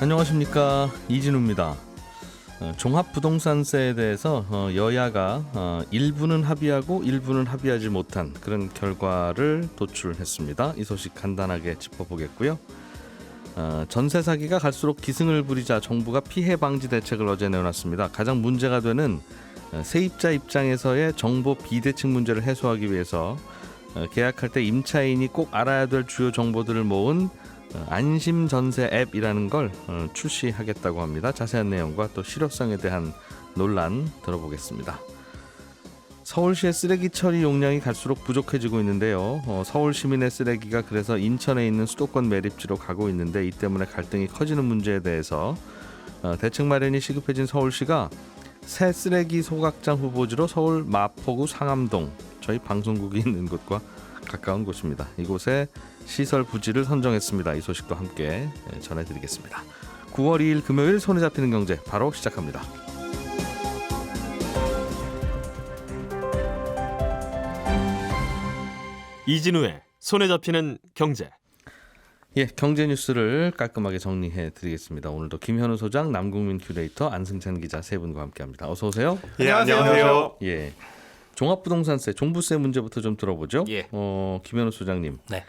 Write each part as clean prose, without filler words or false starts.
안녕하십니까, 이진우입니다. 종합부동산세에 대해서 여야가 일부는 합의하고 일부는 합의하지 못한 그런 결과를 도출했습니다. 이 소식 간단하게 짚어보겠고요. 전세 사기가 갈수록 기승을 부리자 정부가 피해 방지 대책을 어제 내놨습니다. 가장 문제가 되는 세입자 입장에서의 정보 비대칭 문제를 해소하기 위해서 계약할 때 임차인이 꼭 알아야 될 주요 정보들을 모은 안심 전세 앱이라는 걸 출시하겠다고 합니다. 자세한 내용과 또 실효성에 대한 논란 들어보겠습니다. 서울시의 쓰레기 처리 용량이 갈수록 부족해지고 있는데요. 서울 시민의 쓰레기가 그래서 인천에 있는 수도권 매립지로 가고 있는데 이 때문에 갈등이 커지는 문제에 대해서 대책 마련이 시급해진 서울시가 새 쓰레기 소각장 후보지로 서울 마포구 상암동, 저희 방송국이 있는 곳과 가까운 곳입니다. 이곳에 시설 부지를 선정했습니다. 이 소식도 함께 전해드리겠습니다. 9월 2일 금요일 손에 잡히는 경제 바로 시작합니다. 이진우의 손에 잡히는 경제. 예, 경제 뉴스를 깔끔하게 정리해 드리겠습니다. 오늘도 김현우 소장, 남국민 큐레이터, 안승찬 기자 세 분과 함께합니다. 어서 오세요. 예, 안녕하세요. 예, 종합부동산세, 종부세 문제부터 좀 들어보죠. 예. 김현우 소장님. 네.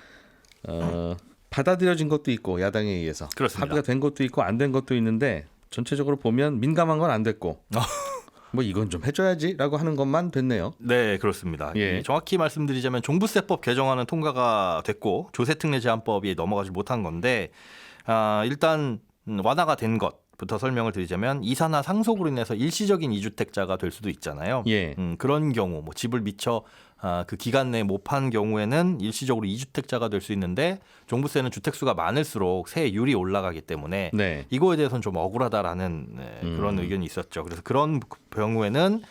받아들여진 것도 있고 야당에 의해서 그렇습니다. 합의가 된 것도 있고 안 된 것도 있는데 전체적으로 보면 민감한 건 안 됐고 뭐 이건 좀 해줘야지라고 하는 것만 됐네요. 네, 그렇습니다. 예. 정확히 말씀드리자면 종부세법 개정안은 통과가 됐고 조세특례 제한법이 넘어가지 못한 건데 일단 완화가 된 것부터 설명을 드리자면 이사나 상속으로 인해서 일시적인 이주택자가 될 수도 있잖아요. 예. 그런 경우 뭐 집을 미처 그 기간 내에 못 판 경우에는 일시적으로 이주택자가 될 수 있는데 종부세는 주택수가 많을수록 세율이 올라가기 때문에 네. 이거에 대해서는 좀 억울하다라는 그런 의견이 있었죠. 그래서 그런 경우에는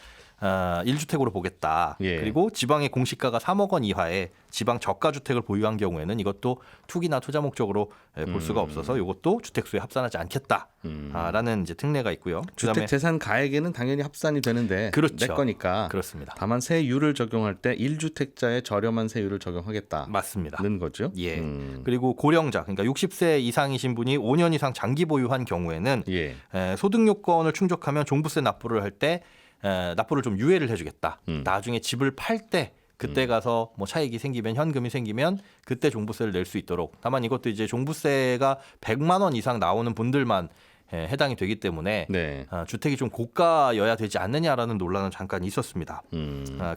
1주택으로 보겠다. 예. 그리고 지방의 공시가가 3억 원 이하의 지방 저가주택을 보유한 경우에는 이것도 투기나 투자 목적으로 볼 수가 없어서 이것도 주택수에 합산하지 않겠다라는 이제 특례가 있고요. 주택 재산 가액에는 당연히 합산이 되는데 그렇죠. 내 거니까. 그렇습니다. 다만 세율을 적용할 때 1주택자의 저렴한 세율을 적용하겠다는 맞습니다. 거죠. 예. 그리고 고령자, 그러니까 60세 이상이신 분이 5년 이상 장기 보유한 경우에는 예. 소득 요건을 충족하면 종부세 납부를 할 때 납부를 좀 유예를 해주겠다. 나중에 집을 팔 때 그때 가서 뭐 차익이 생기면 현금이 생기면 그때 종부세를 낼 수 있도록. 다만 이것도 이제 종부세가 100만 원 이상 나오는 분들만 해당이 되기 때문에 네. 주택이 좀 고가여야 되지 않느냐라는 논란은 잠깐 있었습니다.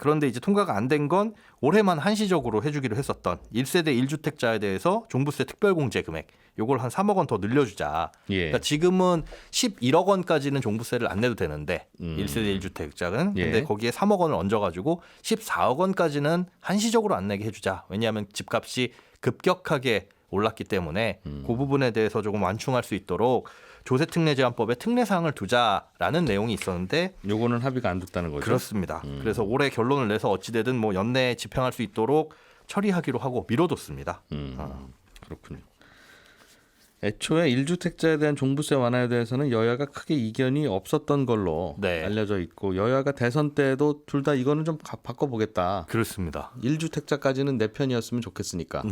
그런데 이제 통과가 안 된 건 올해만 한시적으로 해주기로 했었던 1세대 1주택자에 대해서 종부세 특별공제 금액 요걸 한 3억 원 더 늘려주자. 예. 그러니까 지금은 11억 원까지는 종부세를 안 내도 되는데 1세대 1주택자는 예. 근데 거기에 3억 원을 얹어가지고 14억 원까지는 한시적으로 안 내게 해주자. 왜냐하면 집값이 급격하게 올랐기 때문에 그 부분에 대해서 조금 완충할 수 있도록 조세특례 제한법에 특례사항을 두자라는 내용이 있었는데 요거는 합의가 안 됐다는 거죠. 그렇습니다. 그래서 올해 결론을 내서 어찌되든 뭐 연내에 집행할 수 있도록 처리하기로 하고 미뤄뒀습니다. 그렇군요. 애초에 1주택자에 대한 종부세 완화에 대해서는 여야가 크게 이견이 없었던 걸로 네. 알려져 있고 여야가 대선 때도 둘 다 이거는 좀 바꿔보겠다. 그렇습니다. 1주택자까지는 내 편이었으면 좋겠으니까.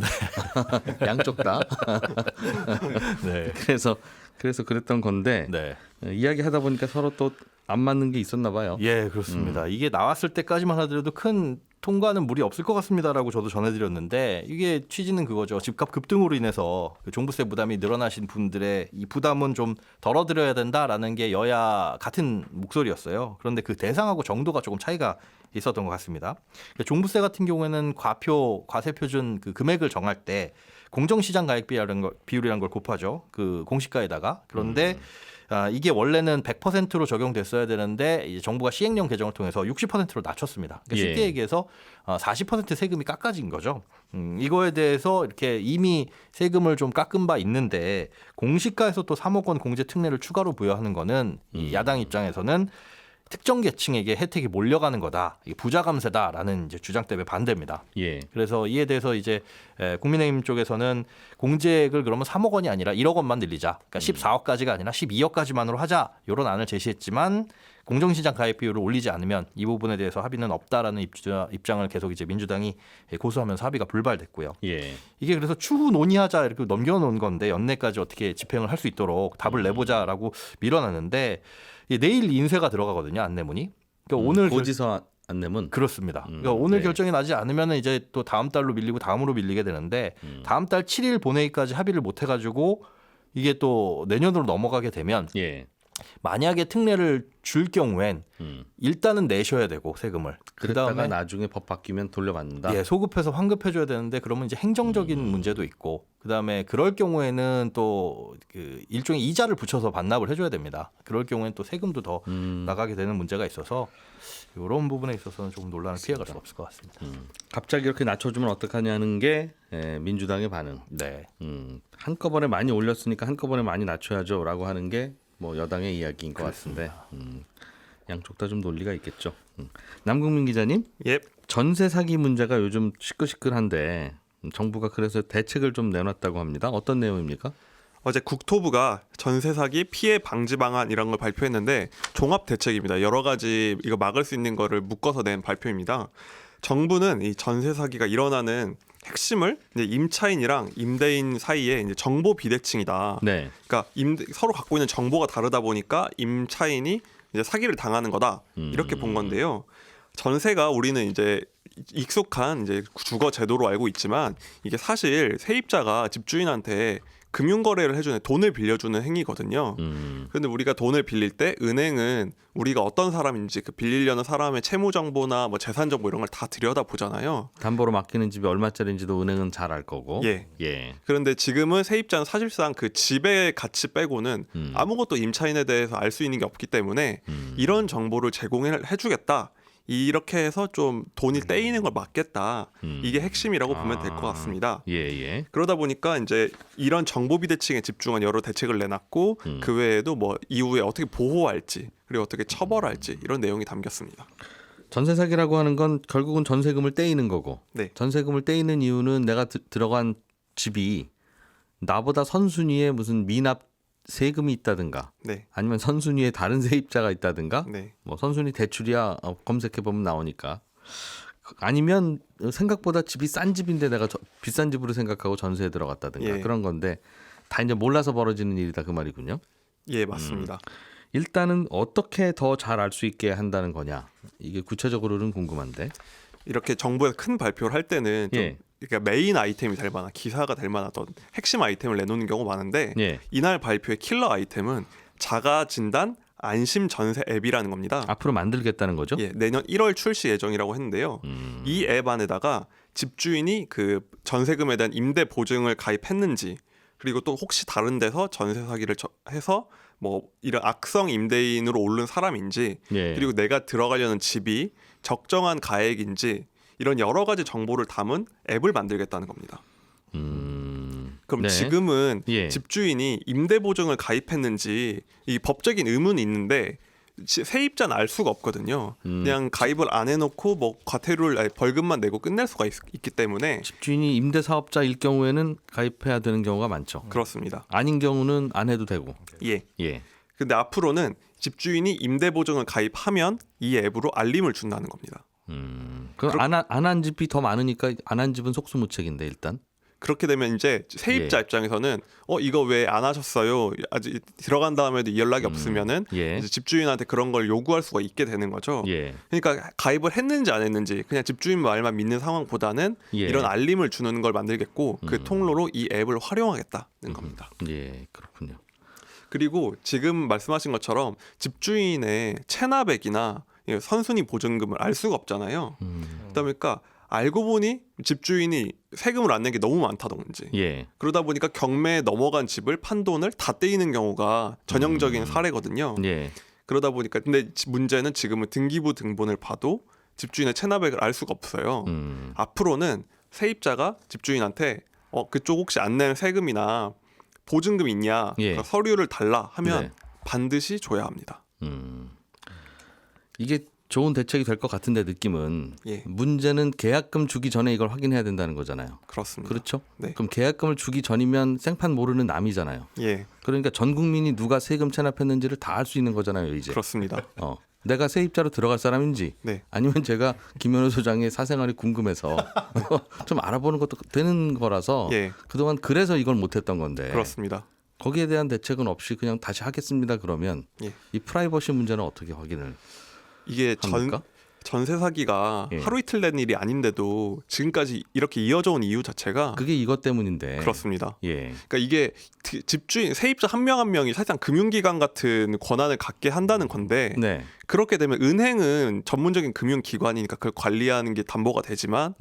양쪽 다. 네. 그래서 그랬던 건데 네. 이야기하다 보니까 서로 또 안 맞는 게 있었나 봐요. 예, 그렇습니다. 이게 나왔을 때까지만 하더라도 큰 통과는 무리 없을 것 같습니다라고 저도 전해드렸는데 이게 취지는 그거죠. 집값 급등으로 인해서 그 종부세 부담이 늘어나신 분들의 이 부담은 좀 덜어드려야 된다라는 게 여야 같은 목소리였어요. 그런데 그 대상하고 정도가 조금 차이가 있었던 것 같습니다. 종부세 같은 경우에는 과세표준 그 금액을 정할 때 공정시장 가액 비율이라는 걸 곱하죠. 그 공시가에다가. 그런데 이게 원래는 100%로 적용됐어야 되는데 이제 정부가 시행령 개정을 통해서 60%로 낮췄습니다. 그러니까 쉽게 예. 얘기해서 40% 세금이 깎아진 거죠. 이거에 대해서 이렇게 이미 세금을 좀 깎은 바 있는데 공시가에서 또 3억 원 공제 특례를 추가로 부여하는 거는 이 야당 입장에서는 특정 계층에게 혜택이 몰려가는 거다. 이게 부자 감세다라는 이제 주장 때문에 반대입니다. 예. 그래서 이에 대해서 이제 국민의힘 쪽에서는 공제액을 그러면 3억 원이 아니라 1억 원만 늘리자. 그러니까 14억까지가 아니라 12억까지만으로 하자. 이런 안을 제시했지만 공정시장 가입 비율을 올리지 않으면 이 부분에 대해서 합의는 없다라는 입장을 계속 이제 민주당이 고수하면서 합의가 불발됐고요. 예. 이게 그래서 추후 논의하자 이렇게 넘겨놓은 건데 연내까지 어떻게 집행을 할 수 있도록 답을 내보자라고 밀어놨는데 내일 인쇄가 들어가거든요. 안내문이. 그러니까 오늘 고지서 안내문. 그렇습니다. 그러니까 오늘 네. 결정이 나지 않으면 이제 또 다음 달로 밀리고 다음으로 밀리게 되는데 다음 달 7일 본회의까지 합의를 못 해가지고 이게 또 내년으로 넘어가게 되면 예. 만약에 특례를 줄 경우엔 일단은 내셔야 되고 세금을 그랬다가 그다음에 나중에 법 바뀌면 돌려받는다. 예, 소급해서 환급해줘야 되는데 그러면 이제 행정적인 문제도 있고 그다음에 그럴 경우에는 또 그 일종의 이자를 붙여서 반납을 해줘야 됩니다. 그럴 경우엔 또 세금도 더 나가게 되는 문제가 있어서 이런 부분에 있어서는 조금 논란을 피해갈 수 없을 것 같습니다. 갑자기 이렇게 낮춰주면 어떡하냐는 게 민주당의 반응. 네. 한꺼번에 많이 올렸으니까 한꺼번에 많이 낮춰야죠라고 하는 게 뭐 여당의 이야기인 것 같은데 양쪽 다 좀 논리가 있겠죠. 남궁민 기자님, 예. 전세 사기 문제가 요즘 시끌시끌한데 정부가 그래서 대책을 좀 내놨다고 합니다. 어떤 내용입니까? 어제 국토부가 전세 사기 피해 방지 방안 이런 걸 발표했는데 종합 대책입니다. 여러 가지 이거 막을 수 있는 거를 묶어서 낸 발표입니다. 정부는 이 전세 사기가 일어나는 핵심을 이제 임차인이랑 임대인 사이에 이제 정보 비대칭이다. 네. 그러니까 서로 갖고 있는 정보가 다르다 보니까 임차인이 이제 사기를 당하는 거다. 이렇게 본 건데요. 전세가 우리는 이제 익숙한 이제 주거 제도로 알고 있지만 이게 사실 세입자가 집주인한테 금융거래를 해주는 돈을 빌려주는 행위거든요. 그런데 우리가 돈을 빌릴 때 은행은 우리가 어떤 사람인지 그 빌리려는 사람의 채무 정보나 뭐 재산 정보 이런 걸 다 들여다 보잖아요. 담보로 맡기는 집이 얼마짜리인지도 은행은 잘 알 거고. 예. 예. 그런데 지금은 세입자는 사실상 그 집의 가치 빼고는 아무것도 임차인에 대해서 알 수 있는 게 없기 때문에 이런 정보를 제공해주겠다. 이렇게 해서 좀 돈이 떼이는 걸 막겠다. 이게 핵심이라고 보면 될 것 같습니다. 예, 예. 그러다 보니까 이제 이런 정보 비대칭에 집중한 여러 대책을 내놨고 그 외에도 뭐 이후에 어떻게 보호할지 그리고 어떻게 처벌할지 이런 내용이 담겼습니다. 전세 사기라고 하는 건 결국은 전세금을 떼이는 거고. 네. 전세금을 떼이는 이유는 내가 들어간 집이 나보다 선순위에 무슨 미납 세금이 있다든가 네. 아니면 선순위에 다른 세입자가 있다든가 네. 뭐 선순위 대출이야 검색해 보면 나오니까 아니면 생각보다 집이 싼 집인데 내가 비싼 집으로 생각하고 전세에 들어갔다든가 예. 그런 건데 다 이제 몰라서 벌어지는 일이다 그 말이군요. 예, 맞습니다. 일단은 어떻게 더 잘 알 수 있게 한다는 거냐 이게 구체적으로는 궁금한데. 이렇게 정부에서 큰 발표를 할 때는 좀 예. 그러니까 메인 아이템이 될 만한 기사가 될 만한 어떤 핵심 아이템을 내놓는 경우가 많은데 예. 이날 발표의 킬러 아이템은 자가 진단 안심 전세 앱이라는 겁니다. 앞으로 만들겠다는 거죠? 예, 내년 1월 출시 예정이라고 했는데요. 이 앱 안에다가 집주인이 그 전세금에 대한 임대 보증을 가입했는지 그리고 또 혹시 다른 데서 전세 사기를 해서 뭐 이런 악성 임대인으로 오른 사람인지 예. 그리고 내가 들어가려는 집이 적정한 가액인지 이런 여러 가지 정보를 담은 앱을 만들겠다는 겁니다. 그럼 네. 지금은 예. 집주인이 임대 보증을 가입했는지 이 법적인 의문이 있는데 세입자는 알 수가 없거든요. 그냥 가입을 안 해놓고 뭐 과태료를 아니, 벌금만 내고 끝낼 수가 있기 때문에 집주인이 임대 사업자일 경우에는 가입해야 되는 경우가 많죠. 그렇습니다. 아닌 경우는 안 해도 되고. 예. 예. 근데 앞으로는 집주인이 임대 보증을 가입하면 이 앱으로 알림을 준다는 겁니다. 그럼 안 한 집이 더 많으니까 안 한 집은 속수무책인데 일단. 그렇게 되면 이제 세입자 예. 입장에서는 이거 왜 안 하셨어요? 아직 들어간 다음에도 이 연락이 없으면은 예. 이제 집주인한테 그런 걸 요구할 수가 있게 되는 거죠. 예. 그러니까 가입을 했는지 안 했는지 그냥 집주인 말만 믿는 상황보다는 예. 이런 알림을 주는 걸 만들겠고 그 통로로 이 앱을 활용하겠다는 겁니다. 예, 그렇군요. 그리고 지금 말씀하신 것처럼 집주인의 체납액이나 선순위 보증금을 알 수가 없잖아요. 그러다 보니까 알고 보니 집주인이 세금을 안 낸 게 너무 많다든지 예. 그러다 보니까 경매에 넘어간 집을 판돈을 다 떼이는 경우가 전형적인 사례거든요. 예. 그러다 보니까 근데 문제는 지금은 등기부 등본을 봐도 집주인의 체납액을 알 수가 없어요. 앞으로는 세입자가 집주인한테 그쪽 혹시 안 낸 세금이나 보증금 있냐 예. 그러니까 서류를 달라 하면 네. 반드시 줘야 합니다. 이게 좋은 대책이 될 것 같은데 느낌은 예. 문제는 계약금 주기 전에 이걸 확인해야 된다는 거잖아요. 그렇습니다. 그렇죠? 네. 그럼 계약금을 주기 전이면 생판 모르는 남이잖아요. 예, 그러니까 전 국민이 누가 세금 체납했는지를 다 알 수 있는 거잖아요, 이제. 그렇습니다. 내가 세입자로 들어갈 사람인지 네. 아니면 제가 김현우 소장의 사생활이 궁금해서 좀 알아보는 것도 되는 거라서 예. 그동안 그래서 이걸 못했던 건데 그렇습니다. 거기에 대한 대책은 없이 그냥 다시 하겠습니다. 그러면 예. 이 프라이버시 문제는 어떻게 확인을 이게 합니까? 전세 사기가 예. 하루 이틀 된 일이 아닌데도 지금까지 이렇게 이어져 온 이유 자체가 그게 이것 때문인데. 그렇습니다. 예. 그러니까 이게 집주인 세입자 한 명 한 명이 사실상 금융기관 같은 권한을 갖게 한다는 건데 네. 그렇게 되면 은행은 전문적인 금융기관이니까 그걸 관리하는 게 담보가 되지만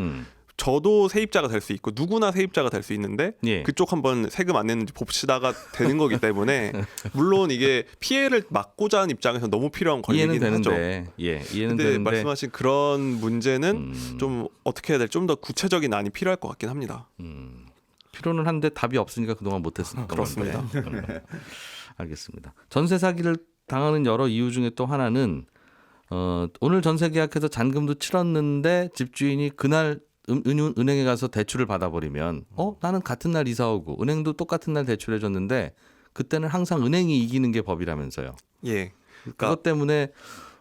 저도 세입자가 될 수 있고 누구나 세입자가 될 수 있는데 예. 그쪽 한번 세금 안 냈는지 봅시다가 되는 거기 때문에 물론 이게 피해를 막고자 하는 입장에서 너무 필요한 이해는 권리긴 하죠. 되는데. 예. 이해는 근데 되는데. 말씀하신 그런 문제는 좀 어떻게 해야 될 좀 더 구체적인 안이 필요할 것 같긴 합니다. 필요는 한데 답이 없으니까 그동안 못했었던 그렇습니다. 건데. 알겠습니다. 전세 사기를 당하는 여러 이유 중에 또 하나는 오늘 전세 계약해서 잔금도 치렀는데 집주인이 그날 은행에 가서 대출을 받아버리면 나는 같은 날 이사 오고 은행도 똑같은 날 대출해줬는데 그때는 항상 은행이 이기는 게 법이라면서요. 예. 그것 때문에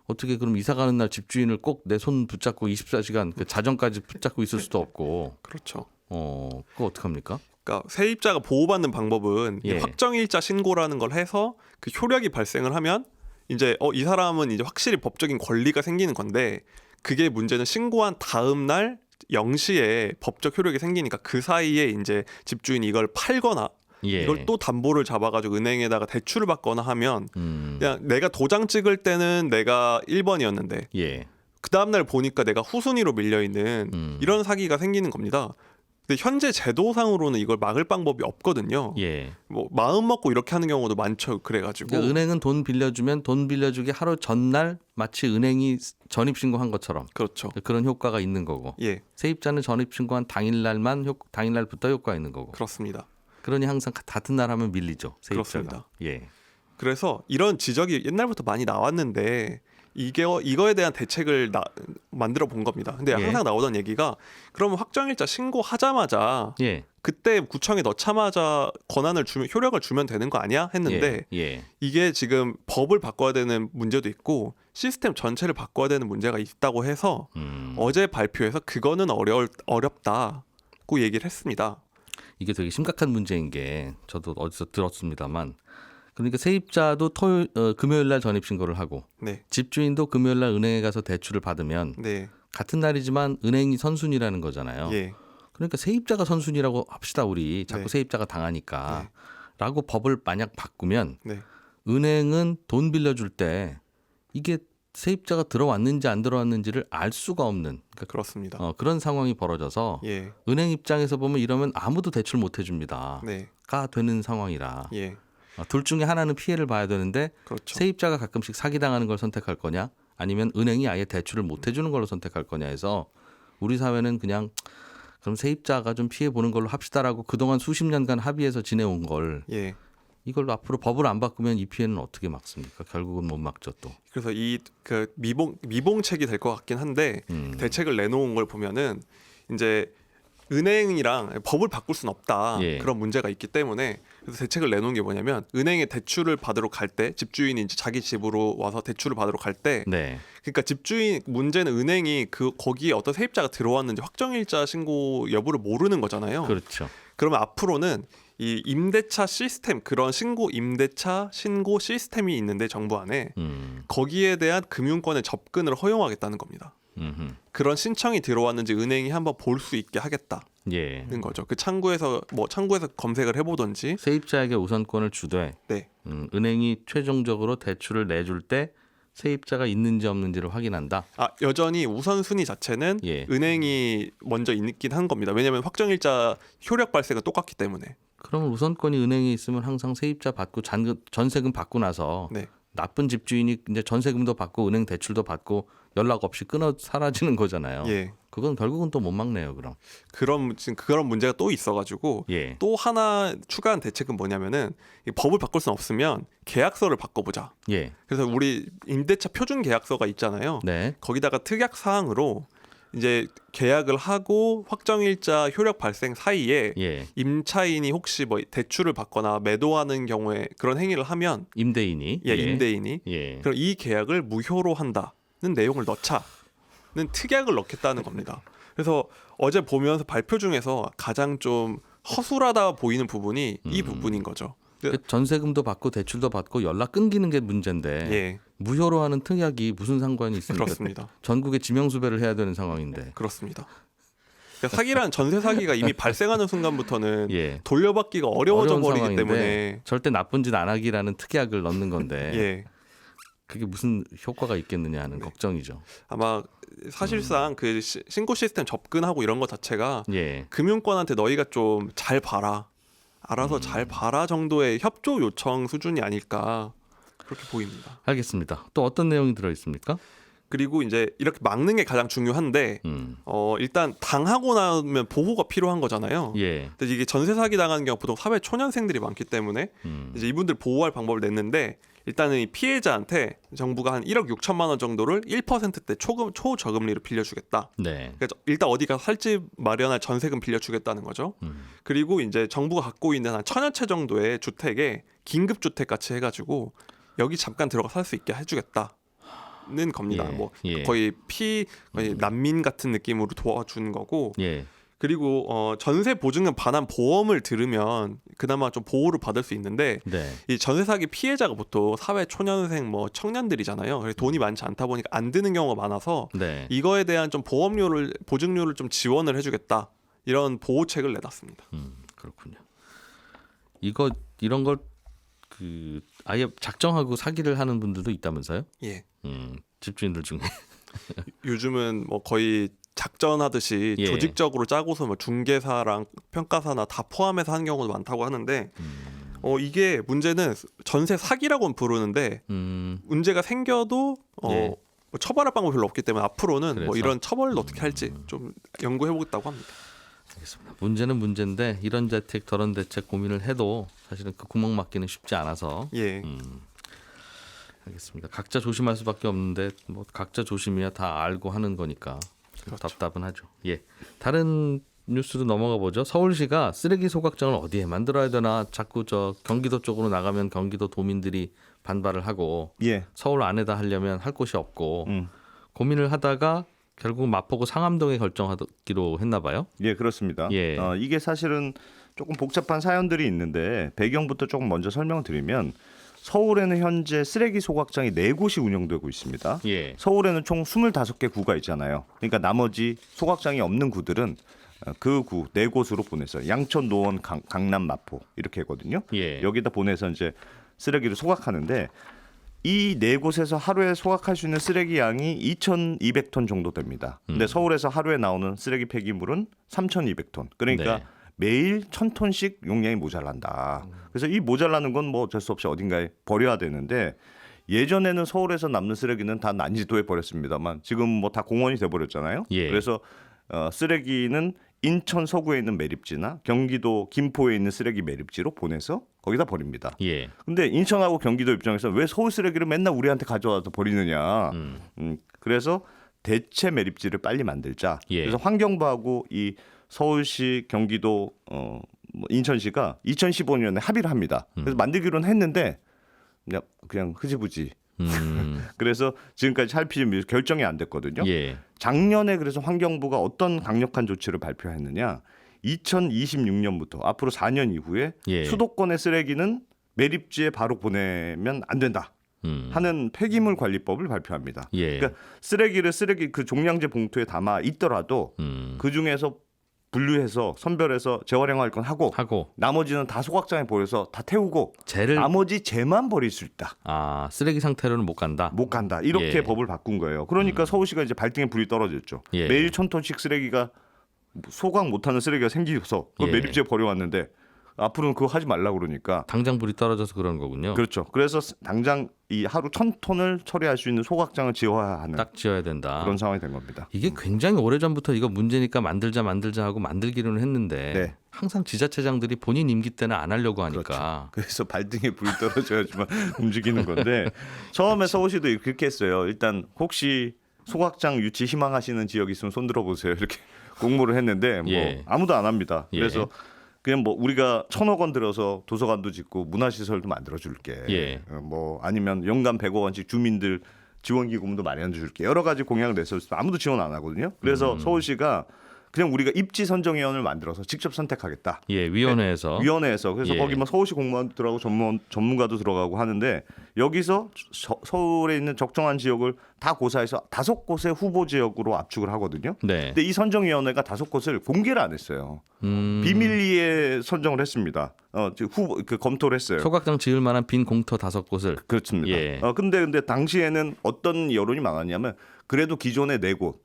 어떻게 그럼 이사 가는 날 집주인을 꼭 내 손 붙잡고 24시간 그 자정까지 붙잡고 있을 수도 없고. 그렇죠. 그거 어떡합니까? 그러니까 세입자가 보호받는 방법은 이 예. 확정일자 신고라는 걸 해서 그 효력이 발생을 하면 이제 이 사람은 이제 확실히 법적인 권리가 생기는 건데 그게 문제는 신고한 다음 날 0시에 법적 효력이 생기니까 그 사이에 이제 집주인이 이걸 팔거나 예. 이걸 또 담보를 잡아가지고 은행에다가 대출을 받거나 하면 음. 그냥 내가 도장 찍을 때는 내가 1번이었는데 예. 그 다음날 보니까 내가 후순위로 밀려있는 이런 사기가 생기는 겁니다. 근데 현재 제도상으로는 이걸 막을 방법이 없거든요. 예. 뭐 마음 먹고 이렇게 하는 경우도 많죠. 그래가지고 그러니까 은행은 돈 빌려주면 돈 빌려주기 하루 전날 마치 은행이 전입신고한 것처럼 그렇죠. 그런 효과가 있는 거고 예, 세입자는 전입신고한 당일날만 당일날부터 효과가 있는 거고 그렇습니다. 그러니 항상 같은 날 하면 밀리죠 세입자가. 그렇습니다. 예. 그래서 이런 지적이 옛날부터 많이 나왔는데 이거에 대한 대책을 만들어 본 겁니다. 근데 예. 항상 나오던 얘기가 그러면 확정일자 신고하자마자 예. 그때 구청에 넣자마자 권한을 주면 효력을 주면 되는 거 아니야 했는데 예. 이게 지금 법을 바꿔야 되는 문제도 있고 시스템 전체를 바꿔야 되는 문제가 있다고 해서 어제 발표해서 그거는 어렵다고 얘기를 했습니다. 이게 되게 심각한 문제인 게 저도 어디서 들었습니다만 그러니까 세입자도 금요일 날 전입 신고를 하고 네, 집주인도 금요일 날 은행에 가서 대출을 받으면 네, 같은 날이지만 은행이 선순위라는 거잖아요. 예, 그러니까 세입자가 선순위라고 합시다 우리 자꾸 네. 세입자가 당하니까 라고 법을 만약 바꾸면 네, 은행은 돈 빌려줄 때 이게 세입자가 들어왔는지 안 들어왔는지를 알 수가 없는 그러니까 그렇습니다. 그런 상황이 벌어져서 예, 은행 입장에서 보면 이러면 아무도 대출 못 해줍니다. 네, 가 되는 상황이라 예, 둘 중에 하나는 피해를 봐야 되는데 그렇죠. 세입자가 가끔씩 사기당하는 걸 선택할 거냐 아니면 은행이 아예 대출을 못 해주는 걸로 선택할 거냐 해서 우리 사회는 그냥 그럼 세입자가 좀 피해 보는 걸로 합시다라고 그동안 수십 년간 합의해서 지내온 걸 예. 이걸 앞으로 법을 안 바꾸면 이 피해는 어떻게 막습니까? 결국은 못 막죠 또. 그래서 이 그 미봉책이 될 것 같긴 한데 대책을 내놓은 걸 보면은 이제 은행이랑 법을 바꿀 수는 없다 예. 그런 문제가 있기 때문에 그래서 대책을 내놓은 게 뭐냐면 은행에 대출을 받으러 갈 때 집주인이 이제 자기 집으로 와서 대출을 받으러 갈 때 네. 그러니까 집주인 문제는 은행이 거기에 어떤 세입자가 들어왔는지 확정일자 신고 여부를 모르는 거잖아요. 그렇죠. 그러면 앞으로는 이 임대차 시스템 그런 임대차 신고 시스템이 있는데 정부 안에 거기에 대한 금융권의 접근을 허용하겠다는 겁니다. 그런 신청이 들어왔는지 은행이 한번 볼 수 있게 하겠다는 예. 거죠. 그 창구에서 검색을 해보든지. 세입자에게 우선권을 주되 네, 은행이 최종적으로 대출을 내줄 때 세입자가 있는지 없는지를 확인한다. 여전히 우선순위 자체는 예. 은행이 먼저 있긴 한 겁니다. 왜냐하면 확정일자 효력 발생은 똑같기 때문에. 그러면 우선권이 은행에 있으면 항상 세입자 받고 전세금 받고 나서 네, 나쁜 집주인이 이제 전세금도 받고 은행 대출도 받고 연락 없이 끊어 사라지는 거잖아요. 예. 그건 결국은 또 못 막네요. 그럼. 지금 그런 문제가 또 있어가지고 예. 또 하나 추가한 대책은 뭐냐면은 이 법을 바꿀 수는 없으면 계약서를 바꿔보자. 예. 그래서 우리 임대차 표준 계약서가 있잖아요. 네. 거기다가 특약 사항으로 이제 계약을 하고 확정일자 효력 발생 사이에 예. 임차인이 혹시 뭐 대출을 받거나 매도하는 경우에 그런 행위를 하면 임대인이 임대인이 예. 그럼 이 계약을 무효로 한다는 내용을 넣자는 특약을 넣겠다는 겁니다. 그래서 어제 보면서 발표 중에서 가장 좀 허술하다 보이는 부분이 이 부분인 거죠. 그 전세금도 받고 대출도 받고 연락 끊기는 게 문제인데 예, 무효로 하는 특약이 무슨 상관이 있습니까? 그렇습니다. 전국에 지명수배를 해야 되는 상황인데. 그렇습니다. 그러니까 사기란 전세 사기가 이미 발생하는 순간부터는 예. 돌려받기가 어려워져 어려운 버리기 상황인데 때문에 절대 나쁜 짓 안 하기라는 특약을 넣는 건데 예, 그게 무슨 효과가 있겠느냐 하는 걱정이죠. 아마 사실상 그 신고 시스템 접근하고 이런 것 자체가 예. 금융권한테 너희가 좀 잘 봐라, 알아서 잘 봐라 정도의 협조 요청 수준이 아닐까 그렇게 보입니다. 알겠습니다. 또 어떤 내용이 들어 있습니까? 그리고 이제 이렇게 막는 게 가장 중요한데 일단 당하고 나면 보호가 필요한 거잖아요. 예. 근데 이게 전세 사기 당하는 경우 보통 사회 초년생들이 많기 때문에 이제 이분들 보호할 방법을 냈는데 일단은 이 피해자한테 정부가 한 1억 6천만 원 정도를 1%대 초저금리로 빌려주겠다. 네. 그러니까 일단 어디가 살집 마련할 전세금 빌려주겠다는 거죠. 그리고 이제 정부가 갖고 있는 한 1,000여 채 정도의 주택에 긴급주택 같이 해가지고 여기 잠깐 들어가 살 수 있게 해주겠다는 겁니다. 예, 뭐 예. 거의 난민 같은 느낌으로 도와주는 거고. 예. 그리고 전세 보증금 반환 보험을 들으면 그나마 좀 보호를 받을 수 있는데 네. 이 전세 사기 피해자가 보통 사회 초년생 뭐 청년들이잖아요. 그래서 돈이 많지 않다 보니까 안 드는 경우가 많아서 네. 이거에 대한 좀 보증료를 좀 지원을 해주겠다 이런 보호책을 내놨습니다. 그렇군요. 이런 걸 그 아예 작정하고 사기를 하는 분들도 있다면서요? 예. 집주인들 중에. 요즘은 뭐 거의 작전하듯이 예. 조직적으로 짜고서 뭐 중개사랑 평가사나 다 포함해서 하는 경우도 많다고 하는데 이게 문제는 전세 사기라고는 부르는데 문제가 생겨도 예. 뭐 처벌할 방법이 별로 없기 때문에 앞으로는 뭐 그래서? 이런 처벌을 어떻게 할지 좀 연구해보겠다고 합니다. 알겠습니다. 문제는 문제인데 이런 대책 저런 대책 고민을 해도 사실은 그 구멍 막기는 쉽지 않아서 예. 알겠습니다. 각자 조심할 수밖에 없는데 뭐 각자 조심이야 다 알고 하는 거니까 그렇죠. 답답은 하죠. 예. 다른 뉴스로 넘어가 보죠. 서울시가 쓰레기 소각장을 어디에 만들어야 되나 자꾸 저 경기도 쪽으로 나가면 경기도 도민들이 반발을 하고 예. 서울 안에다 하려면 할 곳이 없고 음. 고민을 하다가 결국 마포구 상암동에 결정하기로 했나 봐요. 예, 그렇습니다. 예. 이게 사실은 조금 복잡한 사연들이 있는데 배경부터 조금 먼저 설명을 드리면 서울에는 현재 쓰레기 소각장이 4곳이 운영되고 있습니다. 예. 서울에는 총 25개 구가 있잖아요. 그러니까 나머지 소각장이 없는 구들은 그 구 4곳으로 보내서 양천, 노원, 강남, 마포 이렇게 했거든요. 예. 여기다 보내서 이제 쓰레기를 소각하는데 이 4곳에서 하루에 소각할 수 있는 쓰레기 양이 2,200톤 정도 됩니다. 근데 서울에서 하루에 나오는 쓰레기 폐기물은 3,200톤. 그러니까 네. 매일 1,000톤씩 용량이 모자란다. 그래서 이 모자라는 건 뭐 어쩔 수 없이 어딘가에 버려야 되는데 예전에는 서울에서 남는 쓰레기는 다 난지도에 버렸습니다만 지금 뭐 다 공원이 돼버렸잖아요. 예. 그래서 쓰레기는 인천 서구에 있는 매립지나 경기도 김포에 있는 쓰레기 매립지로 보내서 거기다 버립니다. 예. 근데 인천하고 경기도 입장에서 왜 서울 쓰레기를 맨날 우리한테 가져와서 버리느냐. 그래서 대체 매립지를 빨리 만들자. 예. 그래서 환경부하고 이 서울시, 경기도, 뭐 인천시가 2015년에 합의를 합니다. 그래서 만들기로는 했는데 그냥 흐지부지. 그래서 지금까지 살피지 결정이 안 됐거든요. 예. 작년에 그래서 환경부가 어떤 강력한 조치를 발표했느냐. 2026년부터 앞으로 4년 이후에 예. 수도권의 쓰레기는 매립지에 바로 보내면 안 된다 하는 폐기물 관리법을 발표합니다. 예. 그러니까 쓰레기 그 종량제 봉투에 담아 있더라도 그 중에서 분류해서 선별해서 재활용할 건 하고 나머지는 다 소각장에 버려서 다 태우고 나머지 재만 버릴 수 있다. 아, 쓰레기 상태로는 못 간다. 못 간다. 이렇게 예. 법을 바꾼 거예요. 그러니까 서울시가 이제 발등에 불이 떨어졌죠. 예. 매일 1,000톤씩 쓰레기가 소각 못하는 쓰레기가 생겨서 그 예. 매립지에 버려왔는데 앞으로는 그거 하지 말라고 그러니까. 당장 불이 떨어져서 그런 거군요. 그렇죠. 그래서 당장 이 하루 1,000톤을 처리할 수 있는 소각장을 지어야 하는 딱 지어야 된다. 그런 상황이 된 겁니다. 이게 굉장히 오래전부터 이거 문제니까 만들자 하고 만들기로는 했는데 네. 항상 지자체장들이 본인 임기 때는 안 하려고 하니까. 그래서 발등에 불이 떨어져야지만 움직이는 건데 처음에 서울시도 그렇게 했어요. 일단 혹시 소각장 유치 희망하시는 지역 있으면 손 들어보세요. 이렇게 공모를 했는데 뭐 예. 아무도 안 합니다. 예. 그래서 그냥 뭐 우리가 1,000억 원 들어서 도서관도 짓고 문화시설도 만들어줄게. 예. 뭐 아니면 연간 100억 원씩 주민들 지원기금도 마련해줄게. 여러 가지 공약을 냈을 때 아무도 지원 안 하거든요. 그래서 서울시가 그냥 우리가 입지 선정위원회를 만들어서 직접 선택하겠다. 예, 위원회에서. 위원회에서 그래서 예. 거기 뭐 서울시 공무원들하고 전문가도 들어가고 하는데 여기서 서울에 있는 적정한 지역을 다 고사해서 5곳의 후보 지역으로 압축을 하거든요. 네. 근데 이 선정위원회가 5곳을 공개를 안 했어요. 비밀리에 선정을 했습니다. 후보 검토를 했어요. 소각장 지을 만한 빈 공터 5곳을. 그렇습니다. 예. 근데 당시에는 어떤 여론이 많았냐면 그래도 기존의 4곳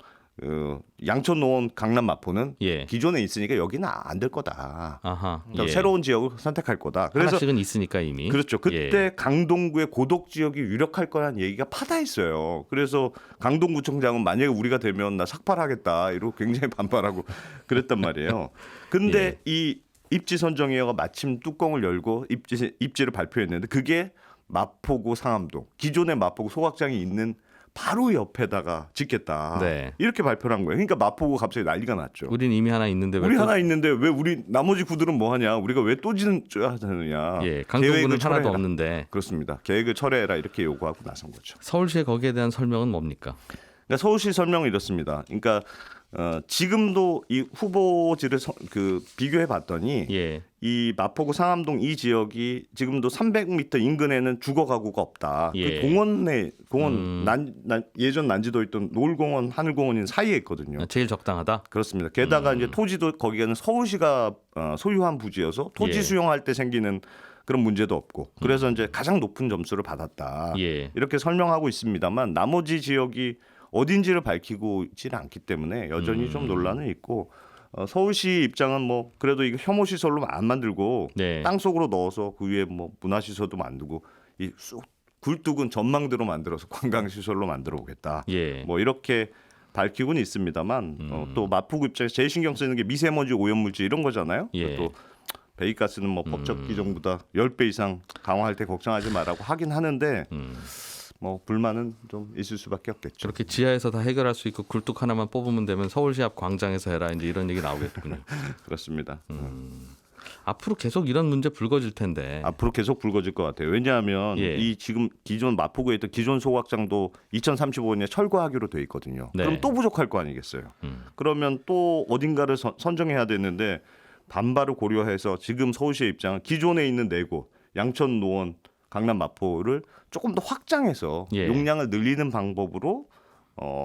양천, 노원, 강남, 마포는 예. 기존에 있으니까 여기는 안 될 거다. 아하. 그러니까 예. 새로운 지역을 선택할 거다. 그래서 하나씩은 있으니까 이미. 그렇죠. 그때 예. 강동구의 고덕 지역이 유력할 거라는 얘기가 파다했어요. 그래서 강동구청장은 만약에 우리가 되면 나 삭발하겠다 이러고 굉장히 반발하고 그랬단 말이에요. 근데 예. 이 입지 선정위원회가 마침 뚜껑을 열고 입지를 발표했는데 그게 마포구 상암동 기존의 마포구 소각장이 있는 바로 옆에다가 짓겠다. 네. 이렇게 발표를 한 거예요. 그러니까 마포구 갑자기 난리가 났죠. 우린 이미 하나 있는데 왜 우리 또- 하나 있는데 왜 우리 나머지 구들은 뭐 하냐? 우리가 왜 또 짓어야 되느냐? 예, 강동구는 계획을 하나도 철회해라. 없는데 그렇습니다. 계획을 철회해라 이렇게 요구하고 나선 거죠. 서울시의 거기에 대한 설명은 뭡니까? 그러니까 서울시 설명은 이렇습니다. 그러니까 지금도 이 후보지를 비교해 봤더니 예. 이 마포구 상암동 이 지역이 지금도 300m 인근에는 주거 가구가 없다. 예. 그 공원 예전 난지도 있던 노을공원, 하늘공원인 사이에 있거든요. 제일 적당하다. 그렇습니다. 게다가 이제 토지도 거기에는 서울시가 소유한 부지여서 토지 예. 수용할 때 생기는 그런 문제도 없고 그래서 이제 가장 높은 점수를 받았다. 예. 이렇게 설명하고 있습니다만 나머지 지역이 어딘지를 밝히고 있지는 않기 때문에 여전히 좀 논란은 있고 서울시 입장은 뭐 그래도 이거 혐오 시설로 안 만들고 네. 땅 속으로 넣어서 그 위에 뭐 문화 시설도 만들고 이 굴뚝은 전망대로 만들어서 관광 시설로 만들어 보겠다. 예. 뭐 이렇게 밝히고는 있습니다만 또 마포구 입장에서 제일 신경 쓰는 게 미세먼지, 오염물질 이런 거잖아요. 예. 또 배기가스는 뭐 법적 기준보다 10배 이상 강화할 때 걱정하지 말라고 하긴 하는데 뭐 불만은 좀 있을 수밖에 없겠죠. 저렇게 지하에서 다 해결할 수 있고 굴뚝 하나만 뽑으면 되면 서울시 앞 광장에서 해라 이제 이런 얘기 나오겠군요. 그렇습니다. 앞으로 계속 이런 문제 불거질 텐데. 앞으로 계속 불거질 것 같아요. 왜냐하면 예. 이 지금 기존 마포구에 있던 기존 소각장도 2035년에 철거하기로 돼 있거든요. 네. 그럼 또 부족할 거 아니겠어요. 그러면 또 어딘가를 선정해야 되는데 반발을 고려해서 지금 서울시의 입장은 기존에 있는 4곳 양천, 노원, 강남, 마포를 조금 더 확장해서 예. 용량을 늘리는 방법으로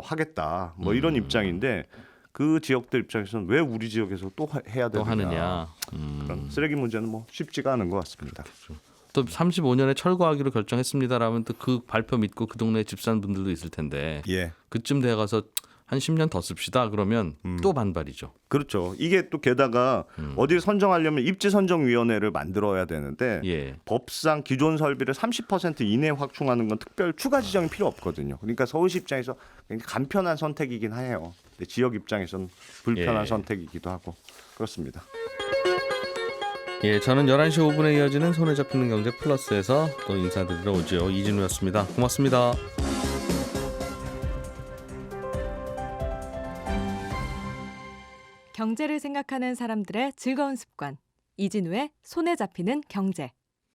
하겠다. 뭐 이런 입장인데 그 지역들 입장에서는 왜 우리 지역에서 또 해야 또 되느냐. 하느냐. 그런 쓰레기 문제는 뭐 쉽지가 않은 것 같습니다. 또 35년에 철거하기로 결정했습니다라면 또 그 발표 믿고 그 동네 집 사는 분들도 있을 텐데 예. 그쯤 돼 가서 한 10년 더 씁시다 그러면 또 반발이죠. 그렇죠. 이게 또 게다가 어디를 선정하려면 입지선정위원회를 만들어야 되는데 예. 법상 기존 설비를 30% 이내 확충하는 건 특별 추가 지정이 필요 없거든요. 그러니까 서울시 입장에서 굉장히 간편한 선택이긴 해요. 근데 지역 입장에서는 불편한 예. 선택이기도 하고 그렇습니다. 예, 저는 11시 5분에 이어지는 손에 잡히는 경제 플러스에서 또 인사드리러 오죠. 이진우였습니다. 고맙습니다. 경제를 생각하는 사람들의 즐거운 습관. 이진우의 손에 잡히는 경제.